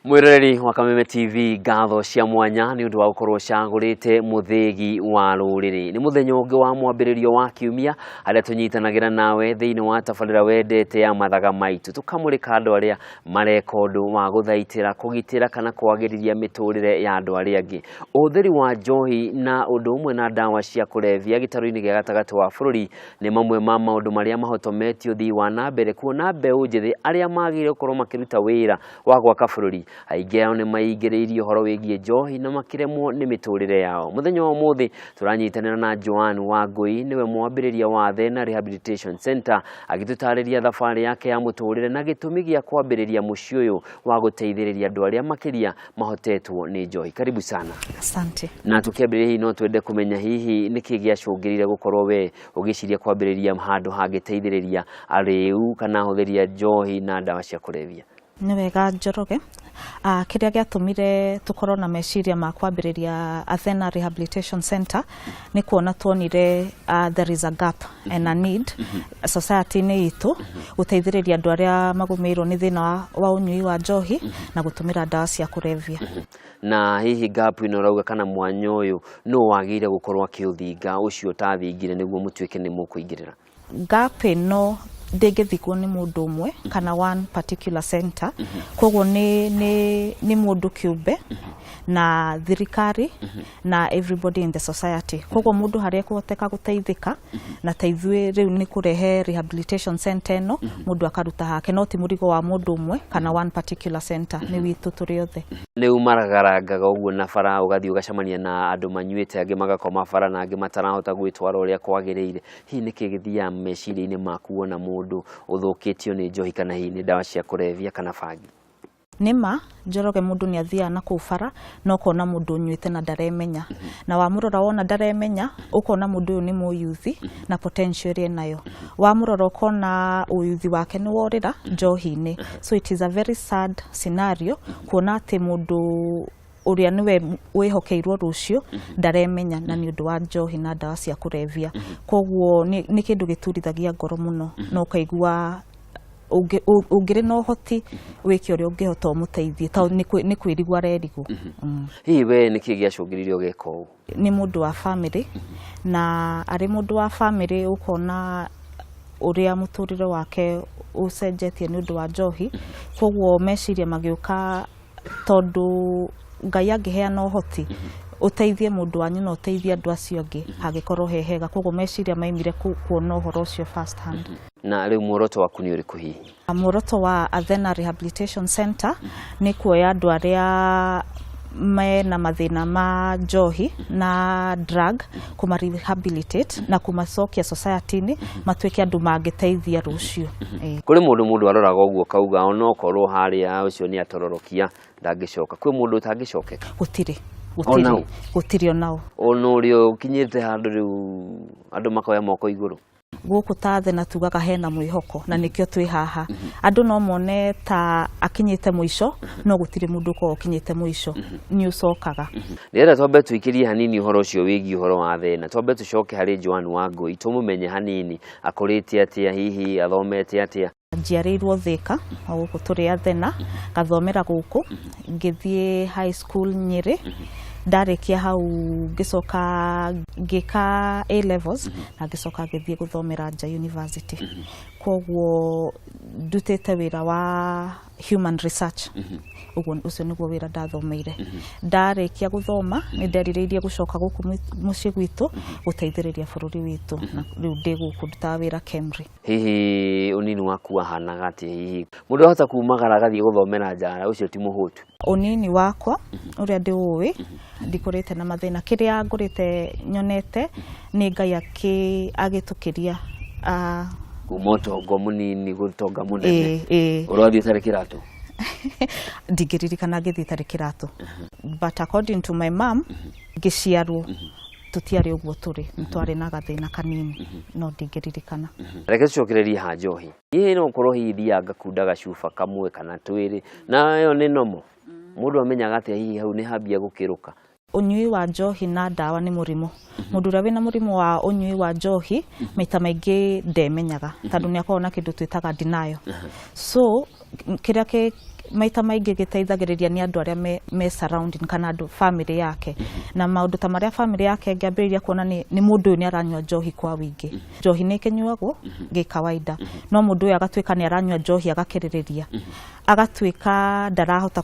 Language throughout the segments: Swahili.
Mwireri wa Kameme TV gatho cia mwanya ni undu wa gukorwo cagurite muthegi wa ruriri ni muthenya ungi wa mwambiririo wa kiumia aria tunyitanagira nawe thiini wa tabarira wendete ya mathaga maitu tukamurika andu aria mareka undu wa guthaitira kugitira kana kwagiriria miturire ya andu aria angi uthiri wa njohi na undu umwe na dawa cia kulevya gitaru-ini gia gatagati wa bururi ni mamwe ma maundu maria mahotometio uthii wa nambere kuona mbeu njithi aria magire gukorwo makiruta wira wa gwaka bururi aingĩ ao nĩ maingĩrĩirie ũhoro wĩgiĩ njohi na makiremwo nĩ mĩtũrĩre yao. Mũthenya wa ũmũthĩ tũranyitanĩra na Joan Wangui niwe mwambĩrĩria wa Athena Rehabilitation Center agĩtũtarĩria thabarĩ yake ya mũtũrĩre na gĩtũmi gĩa kwambĩrĩria mũciĩ ũyũ wa gũteithĩrĩria andũ arĩa makĩria mahotetwo nĩ njohi. Karibu sana. Asante. Na tukĩambĩrĩria hihi no twende kũmenya hihi nĩkĩ gĩacũngĩrĩire gũkorwo we ũgĩciria kwambĩrĩria handũ hangĩteithĩrĩria arĩu kana ahũthĩri njohi na ndawa cia kulevya? Nĩ wega Njoroge. Kĩrĩa gĩatũmire tukorwo na meciria ma kwambĩrĩria Athena Rehabilitation Center nĩ kuona tuonire there is a gap and a need society-inĩ itũ gũteithĩrĩria andũ arĩa magũmĩirwo nĩ thĩna wa ũnyui wa njohi na gũtũmĩra ndawa cia kulevya. Na hihi gap ino rauga kana mwanya ũyũ no wagĩire gũkorwo akĩũthinga ũcio tathingire nĩguo mũtuĩke nĩ mũkũingĩrĩra? Gap ĩno ndĩngĩthikwo nĩ mũndũ ũmwe kana one particular center. Koguo nĩ mũndũ kĩũmbe na thirikari na everybody in the society. Koguo mũndũ harĩa kũhoteka gũteithĩka na teithwe rĩu nĩ kũrehe rehabilitation center ĩno mũndũ akaruta hake, no ti mũrigo wa mũndũ ũmwe kana one particular center, nĩ witũ tũrĩ othe. Rĩu maragarangaga ũguo na bara ũgathiĩ ũgacemania na andũ manyuĩte angĩ magakoma bara na angĩ matarahota gwĩtwara ũrĩa kwagĩrĩire. Hihi nĩkĩ gĩthiaga meciria-inĩ maku wona mũndũ ũthũkĩtio nĩ njohi kana hihi nĩ ndawa cia kulevya kana bangi? Nĩma Njoroge mũndũ nĩ athiaga na kũu bara no kona mũndũ ũnyuĩte na ndaremenya, na wamũrora wona ndaremenya ũkona mũndũ ũyũ nĩ mũyuthi na potential enayo. Wamũrora ũkona ũyuthi wake nĩ worĩra njohi-inĩ. So it is a very sad scenario kuona atĩ mũndũ ũrĩa niwe wĩhokeirwo rũcio ndaremenya na nĩ ũndũ wa njohi na ndawa cia kulevya. Koguo nĩ kĩndũ gĩturithagia ngoro mũno na ũkaigua ungire no hoti wiki ũrĩa ũngĩhota ũmũteithie tondũ nĩ kwĩrigwo arerigwo. Hihi we nĩkĩ gĩacũngĩrĩirie ũgeka ũguo? Nĩ mũndũ wa family na arĩ mũndũ wa family ũkona ũrĩa mũtũrĩre wake ũcenjetie nĩ ũndũ wa njohi. Koguo meciria magĩũka tondũ Ngai angĩheana ũhoti uteithie mũndũ wanyu na uteithie andũ acio angĩ hagĩkorwo he hega. Koguo meciria maimire kuona ũhoro ũcio first hand. Na rĩu muoroto waku nĩ ũrĩkũ hihi? Muoroto wa Athena Rehabilitation Center nĩ kuoya andũ arĩa mena mathĩna ma njohi na drug kuma rehabilitate na kumacokia society-inĩ matuĩke andũ mangĩteithia rũcio. Kũrĩ mũndũ aroraga ũguo kauga ona okorwo harĩa ũcio nĩ atororokia ndangĩcoka. Kwĩ mũndũ ũtangĩcokeka? Gũtirĩ onao. Ona ũrĩa ũkinyĩte handũ rĩu andũ makoya moko igũrũ? Gũkũ ta Athena tugaga hena mwĩhoko na nĩkĩo twĩ haha. Andũ no mone ta akinyĩte mũico no gũtirĩ mũndũ ũkoragwo akinyĩte mũico, nĩ ũcokaga. Nĩgetha twambe tũikĩrie hanini ũhoro ũcio wĩgiĩ ũhoro wa Athena, twambe tũcoke harĩ Joan Wangui tũmũmenye hanini akũrĩte atĩa, hihi athomete atĩa? Njiarĩirwo Thika gũkũ tũrĩ Athena, gathomera gũkũ, ngĩthiĩ high school Nyĩrĩ. Ndarĩkia hau ngĩcoka ngĩka A levels na ngĩcoka ngĩthiĩ gũthomera nja university. Koguo ndutĩte wĩra wa human research. Ũcio nĩguo wĩra ndathomeire. Ndarĩkia gũthoma nĩ nderirĩirie gũcoka gũkũ mũciĩ gwitũ gũteithĩrĩria bũrũri witũ na rĩu ndĩ gũkũ ndutaga wĩra Kemri. Hihi ũnini waku wahanaga atĩa? Hihi mũndũ ahota kumagara agathiĩ gũthomera nja ũcio ti mũhũtu? Ũnini wakwa ũrĩa ndĩũĩ ndikũrĩte na mathĩna. Kĩrĩa ngũrĩte nyonete nĩ Ngai agĩtũkĩria kuma ũtonga mũnini gũtonga mũnene. Ũrathiĩ ũtarĩ kĩratũ? Ndingĩririkana ngĩthiĩ tarĩ kĩratũ. But according to my mom ngĩciarwo tutiari uguo turi ntwari na gathina kanini no ndingiririkana. Reke tucokererie ha njohi hihi no korwo hithi anga kunda gacuba kamwe kana twiri na yo ni nomo mundu amenyaga atia hihi hau ni hambia gukiruka. Unyui wa njohi na ndawa ni murimu. Mundu uria wina murimu wa unyui wa njohi maita maingi ndemenyaga tondu ni akorwo na kindu twitaga denial. So kiria ke maita maingi giteithagiriria ni andu aria me surrounding kana andu family yake na maundu ta maria family yake ngiambiriria kuona ni mundu ni aranywa njohi kwa wingi. Njohi ni kenyuagwo gi kawaida no mundu uyu agatwika ni aranywa njohi agakiririria agatwika ndarahota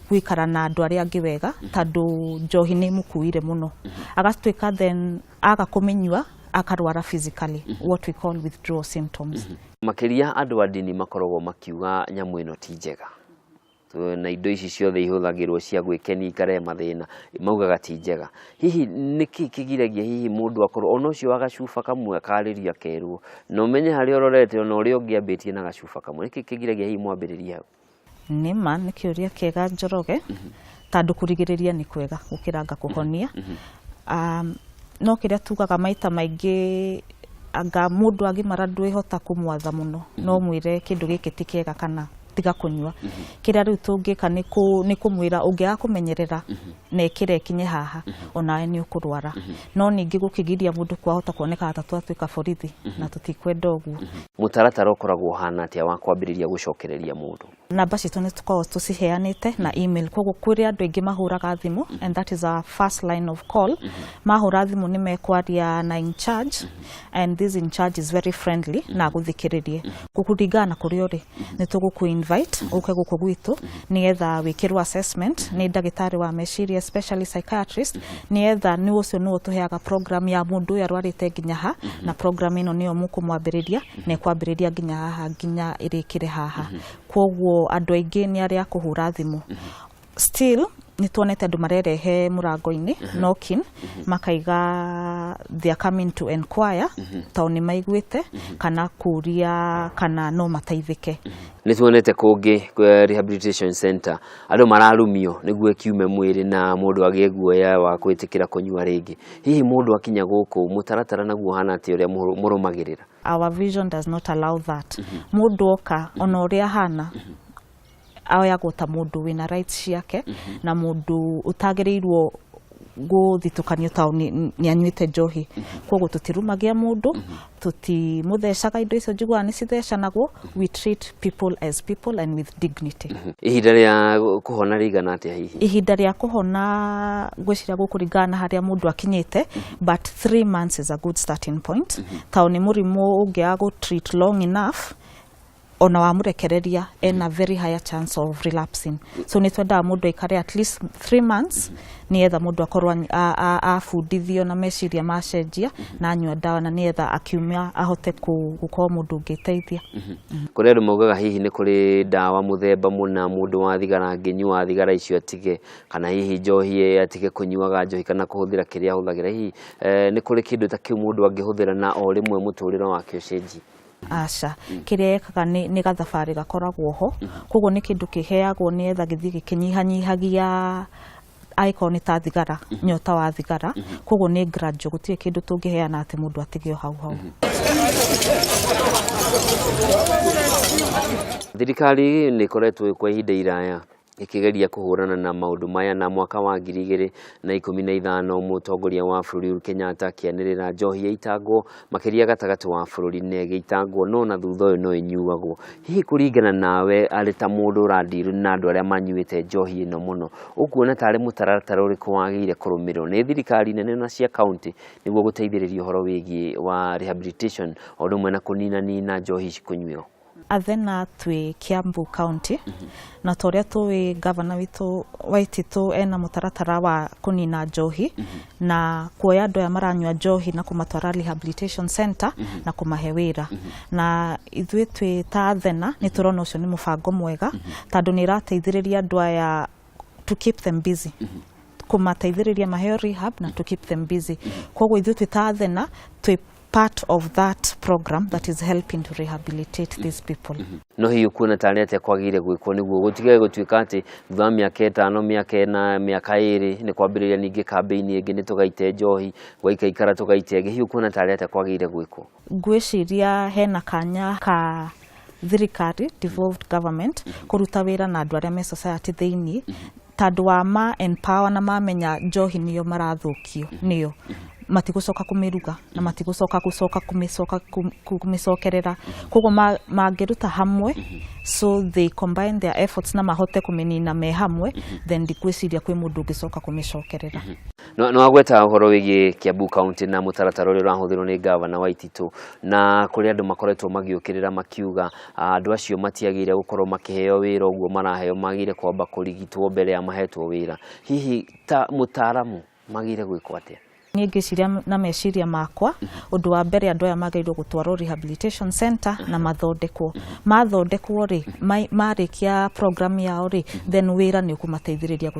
gwikara na andu aria angi wega tondu njohi ni mukuire muno agatwika then aga kumenywa akarwara physically what we call withdrawal symptoms. Makiria andu a dini makoragwo makiuga nyamu ino ti njega na indo ici ciothe ihuthagirwo cia gwikenia ikare mathina maugaga ti njega. Hihi niki kigiragia hihi mundu akorwo ona ucio agacuba kamwe akariria kerwo no menye hari ororete ona uri ungiambitie na gacuba kamwe niki kigiragia hihi mwambiriria hau? Nima ni kiuria kiega Njoroge tondu kurigiriria ni kwega gukiranga kuhonia. No kiria tugaga maita maingi anga mundu agimara ndwihota kumwatha muno no mwire kindu giki ti kiega kana tiga kunywa. Kiria riu tungika ni kumwira ungiaga kumenyerera na ikire kinye haha onawe ni ukurwara. No ningi gukigiria mundu kwahota kuoneka atatwatuika borithi na tutikwenda uguo. Mutaratara ukoragwo hana atia wa kwambiriria gucokereria mundu? Namba citu ni tukoragwo tuciheanite na email koguo kwiri andu aingi mahuraga thimu and that is our first line of call. Mahura thimu ni mekwaria na in charge and this in charge is very friendly na guthikiririe gukuringana kuri uri ni tuguku invite uke guku gwitu ni etha wikirwa assessment ni ndagitari wa meciria especially psychiatrist ni etha ni ucio ni utuheaga program ya mundu ya rwarite nginya ha na program ino niyo mukumwambiriria na kwambiriria nginya haha nginya irikire haha. Koguo andu aingi ni aria kuhura thimu still ni tuonete andu marerehe murango-ini knocking makaiga they are coming to inquire tao ni maiguite kana kuria kana no mateithike. Ni tuonete kungi rehabilitation center andu mararumio niguo kiume mwiri na mundu agieguoya wa kwitikira kunyua ringi. Hihi mundu akinya guku mutaratara naguo hana ati uria murumagirira? Our vision does not allow that. Mundu oka ona uria hana aoya gota mundu wina rights ciake na mundu utagirirwo guthitukanio tao ni anyuite njohi. Koguo tutirumagia mundu tutimuthecaga indo icio njiguaga ni cithecanagwo. We treat people as people and with dignity. Ihinda ria kuhona rigana atia hihi? Ihinda ria kuhona gwiciria gukuringana haria mundu akinyite but 3 months is a good starting point. Tao ni murimu ungiaga gu treat long enough ona wamurekereria en a very higher chance of relapsing. So ni twenda mundu ikare at least 3 months ni etha mundu akorwa afundithio na meciria macenjia na anyua dawa na ni etha akiumia ahote gukorwo mundu ungiteithia. Kuri andu maugaga hihi ni kuri dawa muthemba muna mundu wa thigara nginyua thigara icio atige kana hihi njohi atige kunyuaga njohi kana kuhuthira kiria ahuthagira. Hihi ni kuri kindu ta kiu mundu angihuthira na o rimwe muturire wake ucenjie? Aca kiria ekaga ni gathabari gakoragwo ho koguo ni kindu kiheagwo ni etha githi gikinyihanyihagia aiko ni ta thigara nyota wa thigara koguo ni gradual gutie kindu tungiheana ati mundu atigio hau hau. Thirikari ni koretwo kwa ihinda iraya ikigeria kuhurana na maundu maya na mwaka wa 2015 mutongoria wa bururi Uhuru Kenyatta akianirira njohi ya itangwo makiria gatagati wa bururi nege itangwo no na thutha uyu no inyuagwo. Hihi kuringana nawe ari ta mundu urandiru na andu aria manyuite njohi ino muno ukuona tari mutaratara uriku wagire kurumirwo ni thirikari nene na cia county niguo guteithiriria uhoro wigi wa rehabilitation ondo mwena kunina njohi cikunyuo? Athena twi Kiambu County na toria tuwi governor witu Waititu ena mutaratara wa kunina njohi na kuoya andu aya maranyua njohi na kumatwara rehabilitation center na kumahe wira na ithui twi ta Athena ni turona ucio ni mubango mwega tondu ni rateithiriria andu aya to keep them busy kumateithiriria maheo rehab na to keep them busy. Koguo ithui twi ta Athena twi part of that program that is helping to rehabilitate these people. No hiyo kuna talete kwagire gwikwo niguo gutige gutuika ati thutha miaka 5 miaka 4 miaka 2 ni kwambiriria ningi campaign ingi ni tugaite njohi gwaikaikara tugaite hiyo kuna talete kwagire gwikwo. Ngwiciria hena kanya ka thirikari devolved government kuruta wira na andu aria me society thiini tandu wa ma empower na mamenya njohi niyo marathukio niyo matigucoka kumiruga na matigucoka kumicokerera koguo mangiruta hamwe so they combine their efforts na mahote kumenina me hamwe then ndikwiciria kwi mundu ungicoka kumicokerera. No agweta uhoro wigi Kiambu County na mutaratara uri urahuthirwo ni Governor Waititu na kuri andu makoretwo magiukirira makiuga andu acio matiagire gukorwo makiheo wira uguo maraheo magire kwamba kurigitwo mbere ya mahetwo wira. Hihi ta mutaramu magire gwikwo atia? Ngiciria na meciria makwa undu wa mbere andu aya magairwo gutwarwo rehabilitation center na mathondekwo ri marikia program yao ri then wira ni ukumateithiriria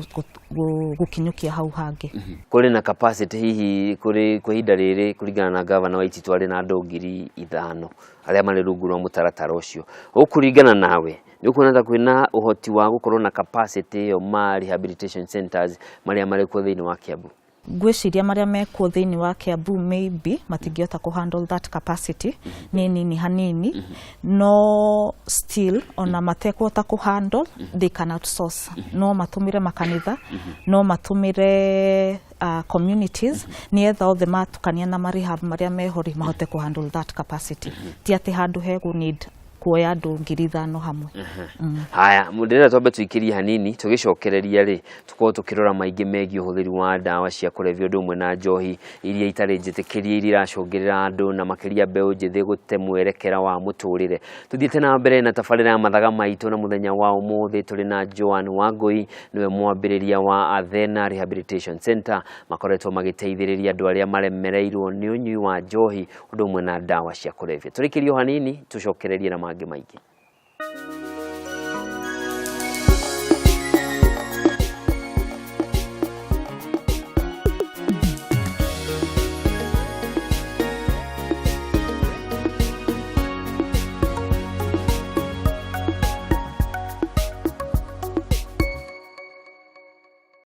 gukinyukia hau hangi. Kuri na capacity hihi kuri kuhinda riri kuringana na Governor Waititu ari na andu 5,000 aria mari rungu rwa mutaratara ucio. Ukuringana nawe nikuona kwina uhoti wa gukorwo na capacity yo ma rehabilitation centers maria mari ku thiini wa Kiambu? Gwiciria maria mekuo thiini wa Kiambu maybe matingiota ku handle that capacity nini hanini no still ona matekwota ku handle they can outsource no matumire makanitha no matumire communities nietha othe matukania na marehab maria mehori mahote ku handle that capacity ti ati handu hegu need kuoya andu 5,000 hamwe. Haya mudera twambe tuikirie hanini tugicokereria ri tukorwo tukirora maingi megi uhuthiri wa ndawa cia kulevya undu umwe na njohi iria itari njitikirie iria iracungirira andu na makiria mbeu njithi gute mwerekera wa muturire. Tuthiete na mbere na tabarira ya mathaga maitu na muthenya wa umuthi turi na Joan Wangui niwe mwambiriria wa Athena Rehabilitation Center makoretwo magiteithiriria andu aria maremereirwo ni unyui wa njohi undu umwe na ndawa cia kulevya. Turikirio hanini tucokererie na mangi maingi.